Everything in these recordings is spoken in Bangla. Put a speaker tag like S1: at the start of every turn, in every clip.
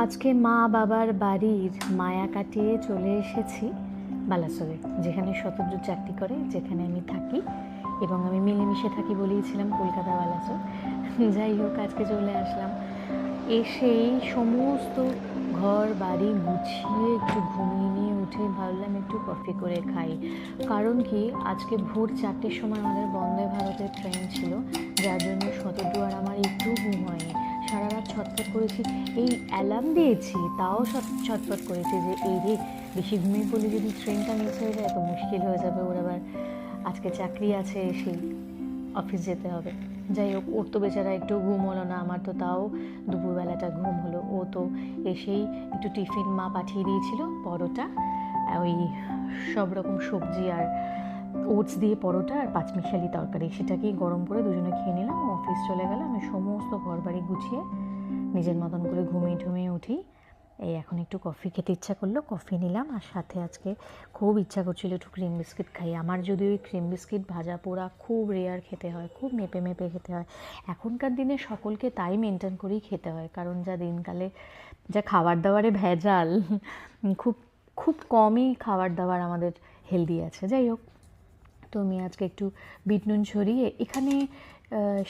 S1: আজকে মা বাবার বাড়ির মায়া কাটিয়ে চলে এসেছি বালাসোরে, যেখানে শতদ্রু চাকরি করে, যেখানে আমি থাকি এবং আমি মিলেমিশে থাকি বলেইছিলাম কলকাতা বালাসোর। যাই হোক, আজকে চলে আসলাম। এসেই সমস্ত ঘর বাড়ি গুছিয়ে একটু ঘুমিয়ে নিয়ে উঠে ভাবলাম একটু কফি করে খাই। কারণ কি, আজকে ভোর 4টের সময় আমাদের বন্দে ভারতের ট্রেন ছিল, যার জন্য শতদ্রু আর আমার একটু ঘুম হয়নি। সারা রাত ছটফট করেছি, এই অ্যালার্ম দিয়েছি তাও ছটফট করেছি যে এই রে, বেশি ঘুমিয়ে পড়লে যদি ট্রেনটা মিস হয়ে যায় তো মুশকিল হয়ে যাবে, ওর আবার আজকে চাকরি আছে, সেই অফিস যেতে হবে। যাই হোক, ওর তো বেচারা একটু ঘুম হলো না, আমার তো তাও দুপুরবেলাটা ঘুম হলো। ও তো এসেই একটু টিফিন মা পাঠিয়ে দিয়েছিল, পরোটা, ওই সব রকম সবজি আর ওটস দিয়ে পরোটা আর পাঁচমিশালি তরকারি, সেটাকেই গরম করে দুজনে খেয়ে নিলাম। অফিস চলে গেল। আমি সমস্ত ঘর বাড়ি গুছিয়ে নিজের মতন করে ঘুমিয়ে উঠি। এই এখন একটু কফি খেতে ইচ্ছা করলো, কফি নিলাম। আর সাথে আজকে খুব ইচ্ছা করছিল একটু ক্রিম বিস্কিট খাই। আমার যদি ওই ক্রিম বিস্কিট ভাজা পোড়া খুব রেয়ার খেতে হয়, খুব মেপে মেপে খেতে হয়। এখনকার দিনে সকলকে তাই মেনটেন করেই খেতে হয়, কারণ যা দিনকালে যা খাবার দাবারে ভেজাল, খুব খুব কমই খাবার দাবার আমাদের হেলদি আছে। যাই হোক, তো আমি আজকে একটু বিট নুন ছড়িয়ে, এখানে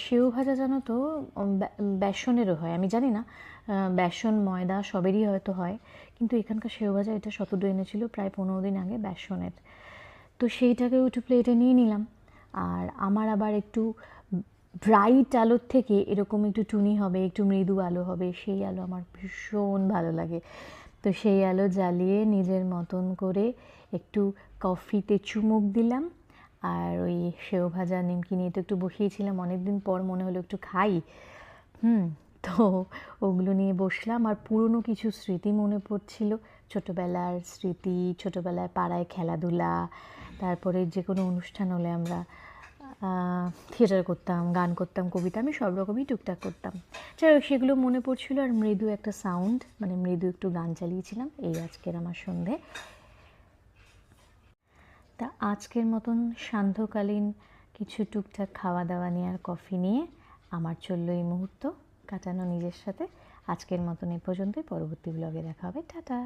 S1: সেও ভাজা জানো তো বেসনেরও হয়, আমি জানি না, বেসন ময়দা সবেরই হয়তো হয়, কিন্তু এখানকার সেও ভাজা এটা শতদ্রু এনেছিল প্রায় 15 দিন আগে বেসনের। তো সেইটাকেও একটু প্লেটে নিয়ে নিলাম। আর আমার আবার একটু ব্রাইট আলোর থেকে এরকম একটু টুনি হবে, একটু মৃদু আলো হবে, সেই আলো আমার ভীষণ ভালো লাগে। তো সেই আলো জ্বালিয়ে নিজের মতন করে একটু কফিতে চুমুক দিলাম। আর ওই সেও ভাজা নিমকি নিয়ে তো একটু বসিয়েছিলাম, অনেকদিন পর মনে হলো একটু খাই। তো ওগুলো নিয়ে বসলাম, আর পুরনো কিছু স্মৃতি মনে পড়ছিল, ছোটোবেলার স্মৃতি, ছোটোবেলায় পাড়ায় খেলাধুলা, তারপরে যে কোনো অনুষ্ঠান হলে আমরা থিয়েটার করতাম, গান করতাম, কবিতা, আমি সব রকমই টুকটাক করতাম। যাই হোক, সেগুলো মনে পড়ছিল, আর মৃদু একটা সাউন্ড, মানে মৃদু একটু গান চালিয়েছিলাম। এই আজকের আমার সন্ধে। তা আজকের মতন সান্ধ্যকালীন কিছু টুকটাক খাওয়া দাওয়া নিয়ে আর কফি নিয়ে আমার চললো এই মুহূর্ত কাটানো নিজের সাথে। আজকের মতন এ পর্যন্তই, পরবর্তী ব্লগে দেখা হবে। টাটা।